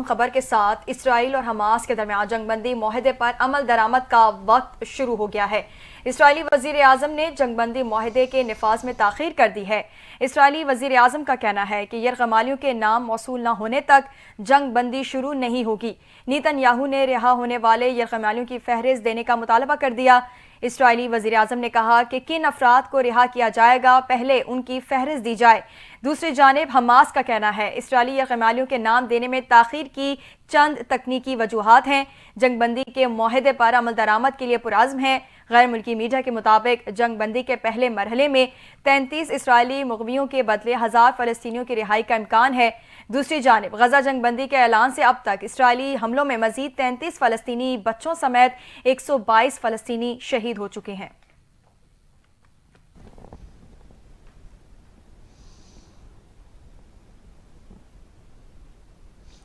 خبر کے ساتھ اسرائیل اور حماس کے درمیان جنگ بندی معاہدے پر عمل درآمد کا وقت شروع ہو گیا ہے۔ اسرائیلی وزیر اعظم نے جنگ بندی معاہدے کے نفاذ میں تاخیر کر دی ہے۔ اسرائیلی وزیر اعظم کا کہنا ہے کہ یرغمالیوں کے نام موصول نہ ہونے تک جنگ بندی شروع نہیں ہوگی۔ نیتن یاہو نے رہا ہونے والے یرغمالیوں کی فہرست دینے کا مطالبہ کر دیا۔ اسرائیلی وزیر اعظم نے کہا کہ کن افراد کو رہا کیا جائے گا، پہلے ان کی فہرست دی جائے۔ دوسری جانب حماس کا کہنا ہے اسرائیلی یرغمالیوں کے نام دینے میں تاخیر کی چند تکنیکی وجوہات ہیں۔ جنگ بندی کے معاہدے پر عمل درآمد کے لیے پرعزم ہے۔ غیر ملکی میڈیا کے مطابق جنگ بندی کے پہلے مرحلے میں 33 اسرائیلی مغویوں کے بدلے 1000 فلسطینیوں کی رہائی کا امکان ہے۔ دوسری جانب غزہ جنگ بندی کے اعلان سے اب تک اسرائیلی حملوں میں مزید 33 فلسطینی بچوں سمیت 122 فلسطینی شہید ہو چکے ہیں۔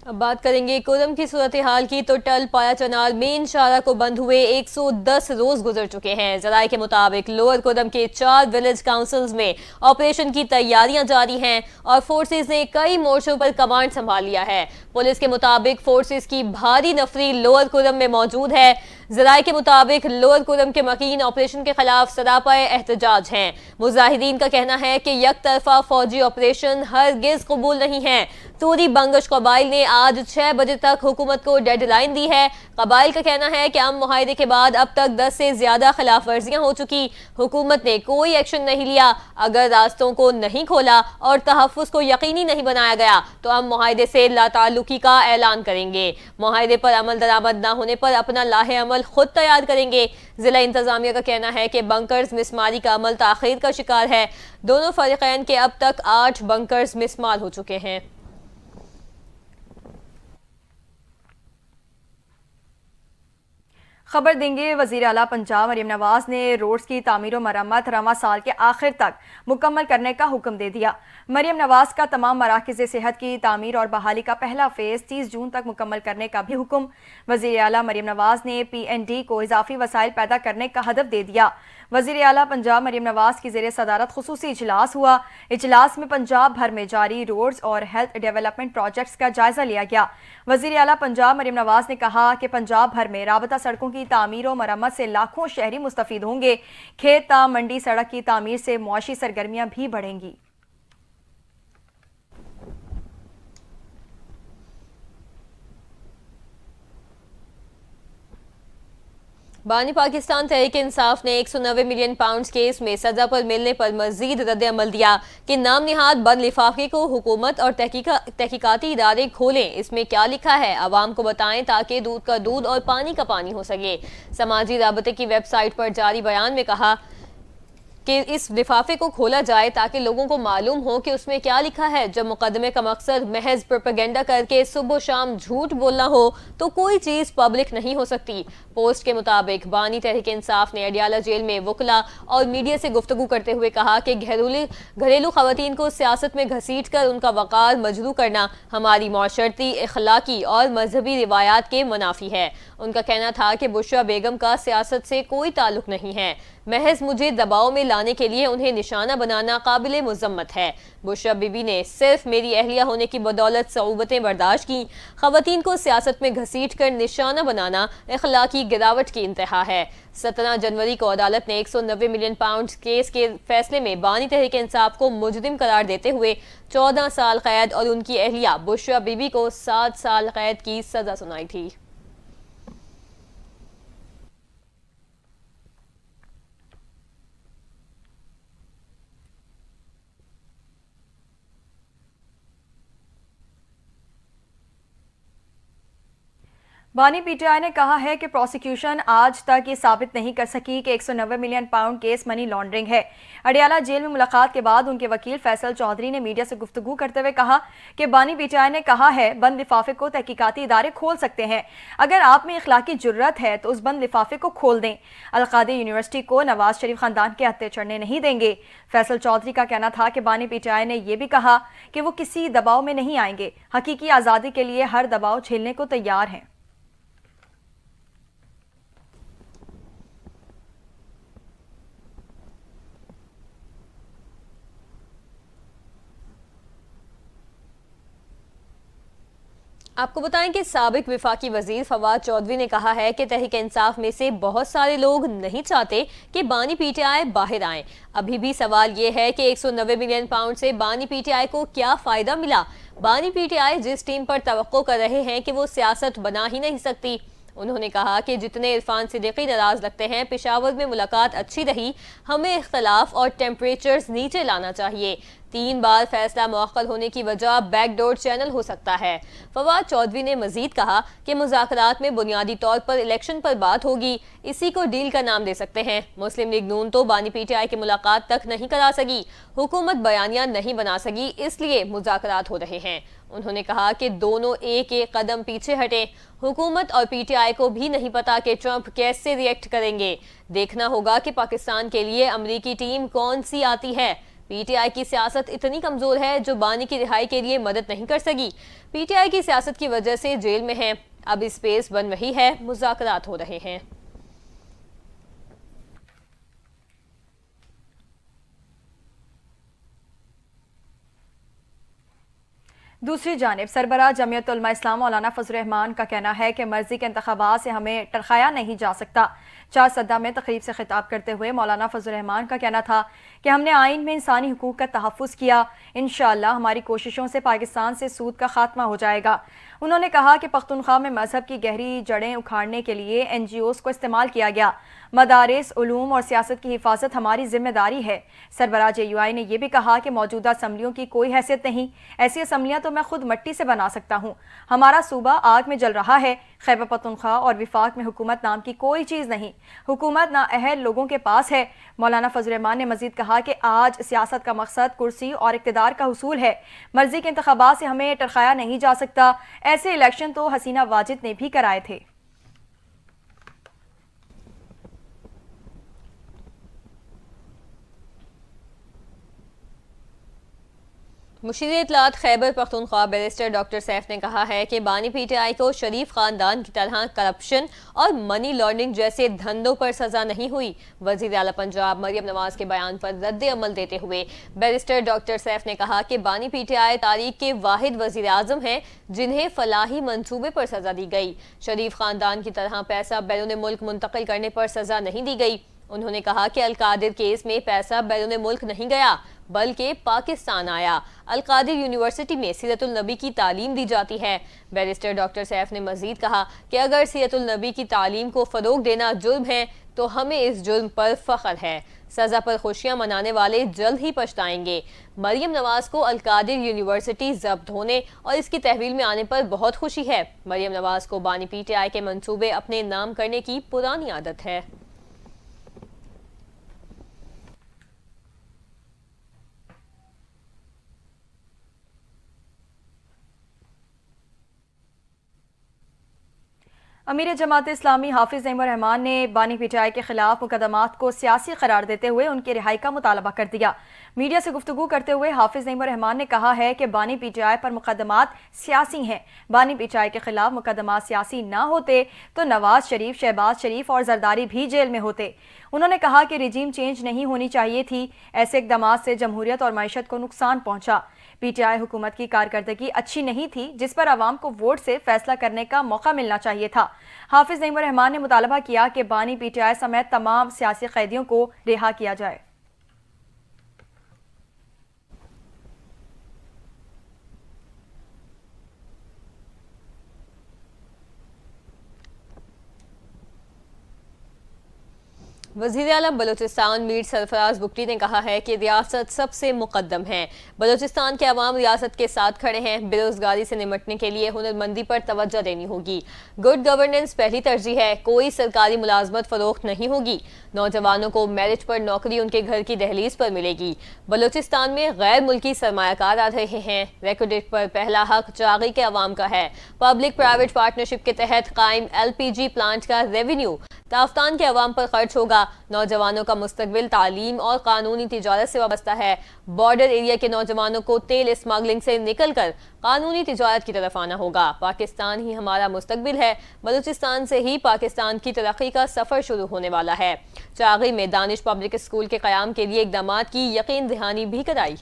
اب بات کریں گے کورم کی صورتحال کی تو ٹل پایا چنار مین شاہراہ کو بند ہوئے 110 روز گزر چکے ہیں۔ ذرائع کے مطابق لوور کورم کے 4 ولیج کاؤنسلز میں آپریشن کی تیاریاں جاری ہیں اور فورسز نے کئی مورچوں پر کمانڈ سنبھال لیا ہے۔ پولیس کے مطابق فورسز کی بھاری نفری لوور کورم میں موجود ہے۔ ذرائع کے مطابق لوور کورم کے مکین آپریشن کے خلاف سراپا احتجاج ہیں۔ مظاہرین کا کہنا ہے کہ یک طرفہ فوجی آپریشن ہرگز قبول نہیں ہے۔ توری بنگش قبائل نے آج 6 بجے تک حکومت کو ڈیڈ لائن دی ہے۔ قبائل کا کہنا ہے کہ امن معاہدے کے بعد اب تک 10 سے زیادہ خلاف ورزیاں ہو چکی، حکومت نے کوئی ایکشن نہیں لیا۔ اگر راستوں کو نہیں کھولا اور تحفظ کو یقینی نہیں بنایا گیا تو ہم معاہدے سے لا تعلقی کا اعلان کریں گے۔ معاہدے پر عمل درآمد نہ ہونے پر اپنا لاہ عمل خود تیار کریں گے۔ ضلع انتظامیہ کا کہنا ہے کہ بنکرز مسماری کا عمل تاخیر کا شکار ہے۔ دونوں فریقین کے اب تک 8 بنکرز مسمار ہو چکے ہیں۔ خبر دیں گے وزیر اعلیٰ پنجاب مریم نواز نے روڈز کی تعمیر و مرمت رواں سال کے آخر تک مکمل کرنے کا حکم دے دیا۔ مریم نواز کا تمام مراکز صحت کی تعمیر اور بحالی کا پہلا فیز 30 جون تک مکمل کرنے کا بھی حکم۔ وزیر اعلیٰ مریم نواز نے پی این ڈی کو اضافی وسائل پیدا کرنے کا ہدف دے دیا۔ وزیر اعلیٰ پنجاب مریم نواز کی زیر صدارت خصوصی اجلاس ہوا۔ اجلاس میں پنجاب بھر میں جاری روڈز اور ہیلتھ ڈیولپمنٹ پروجیکٹس کا جائزہ لیا گیا۔ وزیر اعلیٰ پنجاب مریم نواز نے کہا کہ پنجاب بھر میں رابطہ سڑکوں کی تعمیر و مرمت سے لاکھوں شہری مستفید ہوں گے۔ کھیت تا منڈی سڑک کی تعمیر سے معاشی سرگرمیاں بھی بڑھیں گی۔ بانی پاکستان تحریک انصاف نے 190 ملین پاؤنڈز کیس میں سزا پر ملنے پر مزید رد عمل دیا کہ نام نہاد بند لفافے کو حکومت اور تحقیقاتی ادارے کھولیں۔ اس میں کیا لکھا ہے عوام کو بتائیں تاکہ دودھ کا دودھ اور پانی کا پانی ہو سکے۔ سماجی رابطے کی ویب سائٹ پر جاری بیان میں کہا کہ اس لفافے کو کھولا جائے تاکہ لوگوں کو معلوم ہو کہ اس میں کیا لکھا ہے۔ جب مقدمے کا مقصد محض پروپیگنڈا کر کے صبح و شام جھوٹ بولنا ہو تو کوئی چیز پبلک نہیں ہو سکتی۔ پوسٹ کے مطابق بانی تحریک انصاف نے اڈیالہ جیل میں وکلاء اور میڈیا سے گفتگو کرتے ہوئے کہا کہ گھریلو خواتین کو سیاست میں گھسیٹ کر ان کا وقار مجروح کرنا ہماری معاشرتی، اخلاقی اور مذہبی روایات کے منافی ہے۔ ان کا کہنا تھا کہ بشرا بیگم کا سیاست سے کوئی تعلق نہیں ہے، محض مجھے دباؤ میں لانے کے لیے انہیں نشانہ بنانا قابل مذمت ہے۔ بشرا بی بی نے صرف میری اہلیہ ہونے کی بدولت صعوبتیں برداشت کی، خواتین کو سیاست میں گھسیٹ کر نشانہ بنانا اخلاقی گراوٹ کی انتہا ہے۔ 17 جنوری کو عدالت نے 190 ملین پاؤنڈ کیس کے فیصلے میں بانی تحریک انصاف کو مجرم قرار دیتے ہوئے 14 سال قید اور ان کی اہلیہ بشرا بی بی کو 7 سال قید کی سزا سنائی تھی۔ بانی پی ٹی آئی نے کہا ہے کہ پروسیکیوشن آج تک یہ ثابت نہیں کر سکی کہ 190 million pound case money laundering ہے۔ اڈیالہ جیل میں ملاقات کے بعد ان کے وکیل فیصل چودھری نے میڈیا سے گفتگو کرتے ہوئے کہا کہ بانی پی ٹی آئی نے کہا ہے بند لفافے کو تحقیقاتی ادارے کھول سکتے ہیں، اگر آپ میں اخلاقی جرت ہے تو اس بند لفافے کو کھول دیں۔ القادی یونیورسٹی کو نواز شریف خاندان کے ہتھے چڑھنے نہیں دیں گے۔ فیصل چودھری کا کہنا تھا کہ بانی پی ٹی آئی نے یہ بھی کہا کہ وہ کسی دباؤ میں نہیں آئیں گے، حقیقی آزادی کے لیے ہر دباؤ جھیلنے کو تیار ہیں۔ آپ کو بتائیں کہ سابق وفاقی وزیر فواد چودھری نے کہا ہے کہ تحریک انصاف میں سے بہت سارے لوگ نہیں چاہتے کہ بانی پی ٹی آئی باہر آئیں۔ ابھی بھی سوال یہ ہے کہ 190 ملین پاؤنڈ سے بانی پی ٹی آئی کو کیا فائدہ ملا؟ بانی پی ٹی آئی جس ٹیم پر توقع کر رہے ہیں کہ وہ سیاست بنا ہی نہیں سکتی۔ انہوں نے کہا کہ جتنے عرفان صدیقی ناراض لگتے ہیں، پشاور میں ملاقات اچھی رہی، ہمیں اختلاف اور ٹیمپریچرز نیچے لانا چاہیے۔ 3 بار فیصلہ مؤخر ہونے کی وجہ بیک ڈور چینل ہو سکتا ہے۔ فواد چودھری نے مزید کہا کہ مذاکرات میں بنیادی طور پر الیکشن پر بات ہوگی، اسی کو ڈیل کا نام دے سکتے ہیں۔ مسلم لیگ نون تو بانی پی ٹی آئی کی ملاقات تک نہیں کرا سکی، حکومت بیانیہ نہیں بنا سکی، اس لیے مذاکرات ہو رہے ہیں۔ انہوں نے کہا کہ دونوں ایک ایک قدم پیچھے ہٹیں۔ حکومت اور پی ٹی آئی کو بھی نہیں پتا کہ ٹرمپ کیسے ریئیکٹ کریں گے۔ دیکھنا ہوگا کہ پاکستان کے لیے امریکی ٹیم کون سی آتی ہے۔ پی ٹی آئی کی سیاست اتنی کمزور ہے جو بانی کی رہائی کے لیے مدد نہیں کر سکی۔ پی ٹی آئی کی سیاست کی وجہ سے جیل میں ہے، اب اسپیس بن رہی ہے، مذاکرات ہو رہے ہیں۔ دوسری جانب سربراہ جمعیت علماء اسلام مولانا فضل الرحمان کا کہنا ہے کہ مرضی کے انتخابات سے ہمیں ٹرخایا نہیں جا سکتا۔ چارسدہ میں تقریب سے خطاب کرتے ہوئے مولانا فضل الرحمان کا کہنا تھا کہ ہم نے آئین میں انسانی حقوق کا تحفظ کیا، انشاءاللہ ہماری کوششوں سے پاکستان سے سود کا خاتمہ ہو جائے گا۔ انہوں نے کہا کہ پختونخوا میں مذہب کی گہری جڑیں اکھاڑنے کے لیے این جی اوز کو استعمال کیا گیا۔ مدارس، علوم اور سیاست کی حفاظت ہماری ذمہ داری ہے۔ سربراہ جے یو آئی نے یہ بھی کہا کہ موجودہ اسمبلیوں کی کوئی حیثیت نہیں، ایسی اسمبلیاں تو میں خود مٹی سے بنا سکتا ہوں۔ ہمارا صوبہ آگ میں جل رہا ہے۔ خیبر پختونخوا اور وفاق میں حکومت نام کی کوئی چیز نہیں، حکومت نااہل لوگوں کے پاس ہے۔ مولانا فضل الرحمان نے مزید کہا کہ آج سیاست کا مقصد کرسی اور اقتدار کا حصول ہے، مرضی کے انتخابات سے ہمیں ٹرخایا نہیں جا سکتا۔ ایسے الیکشن تو حسینہ واجد نے بھی کرائے تھے۔ مشیر اطلاعات Khyber Pakhtunkhwa barrister doctor safe نے کہا ہے کہ بانی پی ٹی آئی کو شریف خاندان کی طرح کرپشن اور منی لانڈرنگ جیسے دھندوں پر سزا نہیں ہوئی۔ وزیر اعلیٰ پنجاب مریم نواز کے بیان پر رد عمل دیتے ہوئے بیرسٹر ڈاکٹر سیف نے کہا کہ بانی پی ٹی آئی تاریخ کے واحد وزیر اعظم ہیں جنہیں فلاحی منصوبے پر سزا دی گئی۔ شریف خاندان کی طرح پیسہ بیرون ملک منتقل کرنے پر سزا نہیں دی گئی۔ انہوں نے کہا کہ القادر کیس میں پیسہ بیرون ملک نہیں گیا بلکہ پاکستان آیا۔ القادر یونیورسٹی میں سیرت النبی کی تعلیم دی جاتی ہے۔ بیرسٹر ڈاکٹر سیف نے مزید کہا کہ اگر سیرت النبی کی تعلیم کو فروغ دینا جرم ہے تو ہمیں اس جرم پر فخر ہے۔ سزا پر خوشیاں منانے والے جلد ہی پچھتائیں گے۔ مریم نواز کو القادر یونیورسٹی ضبط ہونے اور اس کی تحویل میں آنے پر بہت خوشی ہے۔ مریم نواز کو بانی پی ٹی آئی کے منصوبے اپنے نام کرنے کی پرانی عادت ہے۔ امیر جماعت اسلامی حافظ نعیم الرحمان نے بانی پی ٹی آئی کے خلاف مقدمات کو سیاسی قرار دیتے ہوئے ان کی رہائی کا مطالبہ کر دیا۔ میڈیا سے گفتگو کرتے ہوئے حافظ نعیم الرحمان نے کہا ہے کہ بانی پی ٹی آئی پر مقدمات سیاسی ہیں۔ بانی پی ٹی آئی کے خلاف مقدمات سیاسی نہ ہوتے تو نواز شریف، شہباز شریف اور زرداری بھی جیل میں ہوتے۔ انہوں نے کہا کہ رجیم چینج نہیں ہونی چاہیے تھی، ایسے اقدامات سے جمہوریت اور معیشت کو نقصان پہنچا۔ پی ٹی آئی حکومت کی کارکردگی اچھی نہیں تھی جس پر عوام کو ووٹ سے فیصلہ کرنے کا موقع ملنا چاہیے تھا۔ حافظ نعیم الرحمان نے مطالبہ کیا کہ بانی پی ٹی آئی سمیت تمام سیاسی قیدیوں کو رہا کیا جائے۔ وزیر اعلیٰ بلوچستان میر سرفراز بگٹی نے کہا ہے کہ ریاست سب سے مقدم ہے۔ بلوچستان کے عوام ریاست کے ساتھ کھڑے ہیں۔ بے روزگاری سے نمٹنے کے لیے ہنرمندی پر توجہ دینی ہوگی۔ گڈ گورننس پہلی ترجیح ہے، کوئی سرکاری ملازمت فروخت نہیں ہوگی۔ نوجوانوں کو میرٹ پر نوکری ان کے گھر کی دہلیز پر ملے گی۔ بلوچستان میں غیر ملکی سرمایہ کار آ رہے ہیں۔ ریکوڈیٹ پر پہلا حق چاغی کے عوام کا ہے۔ پبلک پرائیویٹ پارٹنرشپ کے تحت قائم ایل پی جی پلانٹ کا ریونیو تافتان کے عوام پر خرچ ہوگا۔ نوجوانوں کا مستقبل تعلیم اور قانونی تجارت سے وابستہ ہے۔ بارڈر ایریا کے نوجوانوں کو تیل اسمگلنگ سے نکل کر قانونی تجارت کی طرف آنا ہوگا۔ پاکستان ہی ہمارا مستقبل ہے۔ بلوچستان سے ہی پاکستان کی ترقی کا سفر شروع ہونے والا ہے۔ چاغی میں دانش پبلک اسکول کے قیام کے لیے اقدامات کی یقین دہانی بھی کرائی۔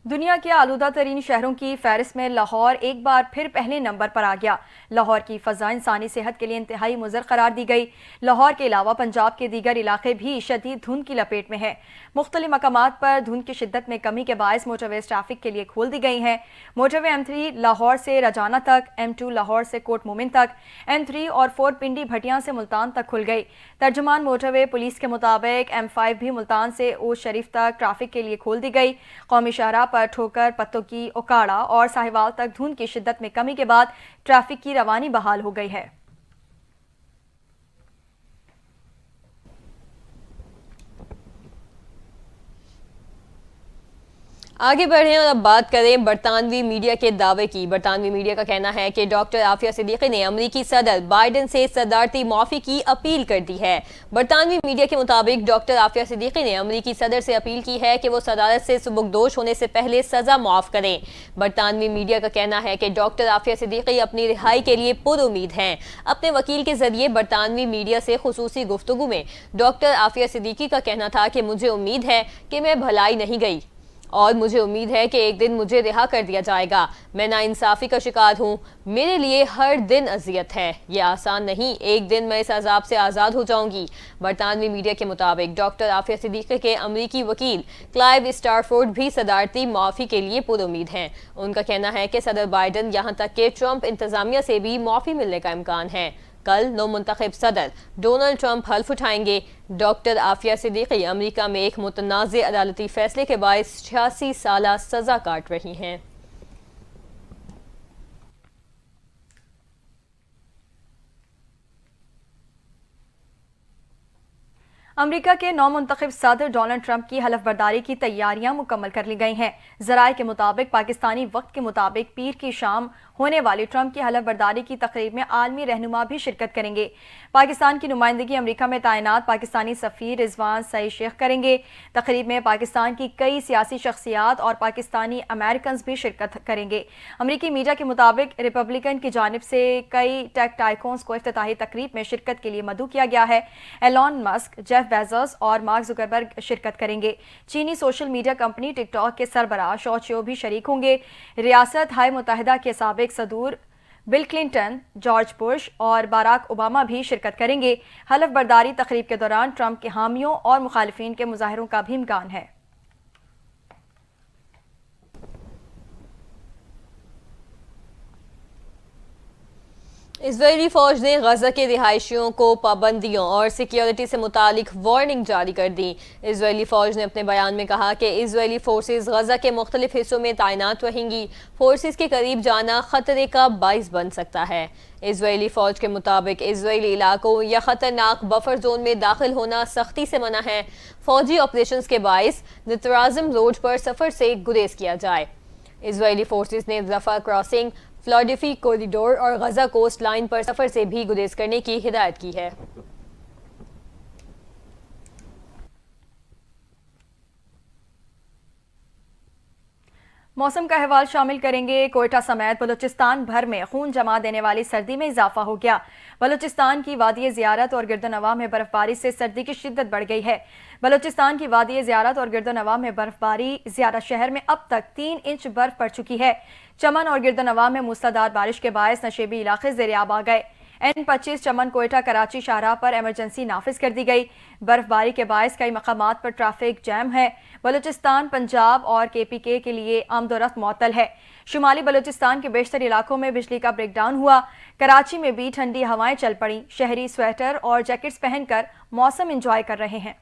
دنیا کے آلودہ ترین شہروں کی فہرست میں لاہور ایک بار پھر پہلے نمبر پر آ گیا۔ لاہور کی فضا انسانی صحت کے لیے انتہائی مضر قرار دی گئی۔ لاہور کے علاوہ پنجاب کے دیگر علاقے بھی شدید دھند کی لپیٹ میں ہیں۔ مختلف مقامات پر دھند کی شدت میں کمی کے باعث موٹر ویز ٹریفک کے لیے کھول دی گئی ہیں۔ موٹر وے M3 لاہور سے رجانہ تک، M2 لاہور سے کوٹ مومن تک، M3 اور 4 پنڈی بھٹیاں سے ملتان تک کھل گئی۔ ترجمان موٹر وے پولیس کے مطابق M5 بھی ملتان سے اوس شریف تک ٹریفک کے لیے کھول دی گئی۔ قومی شاہراہ پر ٹھوکر، پتوں کی اکاڑا اور ساہیوال تک دھند کی شدت میں کمی کے بعد ٹریفک کی روانی بحال ہو گئی ہے۔ آگے بڑھیں اور اب بات کریں برطانوی میڈیا کے دعوے کی۔ برطانوی میڈیا کا کہنا ہے کہ ڈاکٹر عافیہ صدیقی نے امریکی صدر بائیڈن سے صدارتی معافی کی اپیل کر دی ہے۔ برطانوی میڈیا کے مطابق ڈاکٹر عافیہ صدیقی نے امریکی صدر سے اپیل کی ہے کہ وہ صدارت سے سبکدوش ہونے سے پہلے سزا معاف کریں۔ برطانوی میڈیا کا کہنا ہے کہ ڈاکٹر عافیہ صدیقی اپنی رہائی کے لیے پر امید ہیں۔ اپنے وکیل کے ذریعے برطانوی میڈیا سے خصوصی گفتگو میں ڈاکٹر عافیہ صدیقی کا کہنا تھا کہ مجھے امید ہے کہ میں بھلائی نہیں گئی اور مجھے امید ہے کہ ایک دن مجھے رہا کر دیا جائے گا۔ میں ناانصافی کا شکار ہوں، میرے لیے ہر دن اذیت ہے، یہ آسان نہیں، ایک دن میں اس عذاب سے آزاد ہو جاؤں گی۔ برطانوی میڈیا کے مطابق ڈاکٹر عافیہ صدیقی کے امریکی وکیل کلائیو اسٹارفورڈ بھی صدارتی معافی کے لیے پر امید ہیں۔ ان کا کہنا ہے کہ صدر بائیڈن یہاں تک کہ ٹرمپ انتظامیہ سے بھی معافی ملنے کا امکان ہے۔ کل نو منتخب صدر ڈونلڈ ٹرمپ حلف اٹھائیں گے۔ ڈاکٹر عافیہ صدیقی امریکہ میں ایک متنازع عدالتی فیصلے کے باعث 86 سالہ سزا کاٹ رہی ہیں۔ امریکہ کے نو منتخب صدر ڈونلڈ ٹرمپ کی حلف برداری کی تیاریاں مکمل کر لی گئی ہیں۔ ذرائع کے مطابق پاکستانی وقت کے مطابق پیر کی شام ہونے والی ٹرمپ کی حلف برداری کی تقریب میں عالمی رہنما بھی شرکت کریں گے۔ پاکستان کی نمائندگی امریکہ میں تعینات پاکستانی سفیر رضوان سعید شیخ کریں گے۔ تقریب میں پاکستان کی کئی سیاسی شخصیات اور پاکستانی امریکنز بھی شرکت کریں گے۔ امریکی میڈیا کے مطابق ریپبلکن کی جانب سے کئی ٹیک ٹائکونز کو افتتاحی تقریب میں شرکت کے لیے مدعو کیا گیا ہے۔ ایلون مسک، جیف بیزوس اور مارک زکربرگ شرکت کریں گے۔ چینی سوشل میڈیا کمپنی ٹک ٹاک کے سربراہ شو چیو بھی شریک ہوں گے۔ ریاست ہائے متحدہ کے سابق صدور بل کلنٹن، جارج بش اور باراک اوباما بھی شرکت کریں گے۔ حلف برداری تقریب کے دوران ٹرمپ کے حامیوں اور مخالفین کے مظاہروں کا بھی امکان ہے۔ اسرائیلی فوج نے غزہ کے رہائشیوں کو پابندیوں اور سیکیورٹی سے متعلق وارننگ جاری کر دی۔ اسرائیلی فوج نے اپنے بیان میں کہا کہ اسرائیلی فورسز غزہ کے مختلف حصوں میں تعینات رہیں گی۔ فورسز کے قریب جانا خطرے کا باعث بن سکتا ہے۔ اسرائیلی فوج کے مطابق اسرائیلی علاقوں یا خطرناک بفر زون میں داخل ہونا سختی سے منع ہے۔ فوجی آپریشنز کے باعث نترازم روڈ پر سفر سے گریز کیا جائے۔ اسرائیلی فورسز نے رفح کراسنگ، فلاڈیفی کوریڈور اور غزہ کوسٹ لائن پر سفر سے بھی گریز کرنے کی ہدایت کی ہے۔ موسم کا احوال شامل کریں گے۔ کوئٹہ سمیت بلوچستان بھر میں خون جما دینے والی سردی میں اضافہ ہو گیا۔ بلوچستان کی وادی زیارت اور گرد و نواح میں برف باری سے سردی کی شدت بڑھ گئی ہے۔ بلوچستان کی وادی زیارت اور گرد و نواح میں برف باری، زیارت شہر میں اب تک 3 انچ برف پڑ چکی ہے۔ چمن اور گرد و نواح میں موسلادھار بارش کے باعث نشیبی علاقے زیر آب آ گئے۔ N25 چمن کوئٹہ کراچی شاہراہ پر ایمرجنسی نافذ کر دی گئی۔ برف باری کے باعث کئی مقامات پر ٹریفک جام ہے۔ بلوچستان، پنجاب اور KPK کے لیے آمد و رفت معطل ہے۔ شمالی بلوچستان کے بیشتر علاقوں میں بجلی کا بریک ڈاؤن ہوا۔ کراچی میں بھی ٹھنڈی ہوائیں چل پڑیں۔ شہری سویٹر اور جیکٹس پہن کر موسم انجوائے کر رہے ہیں۔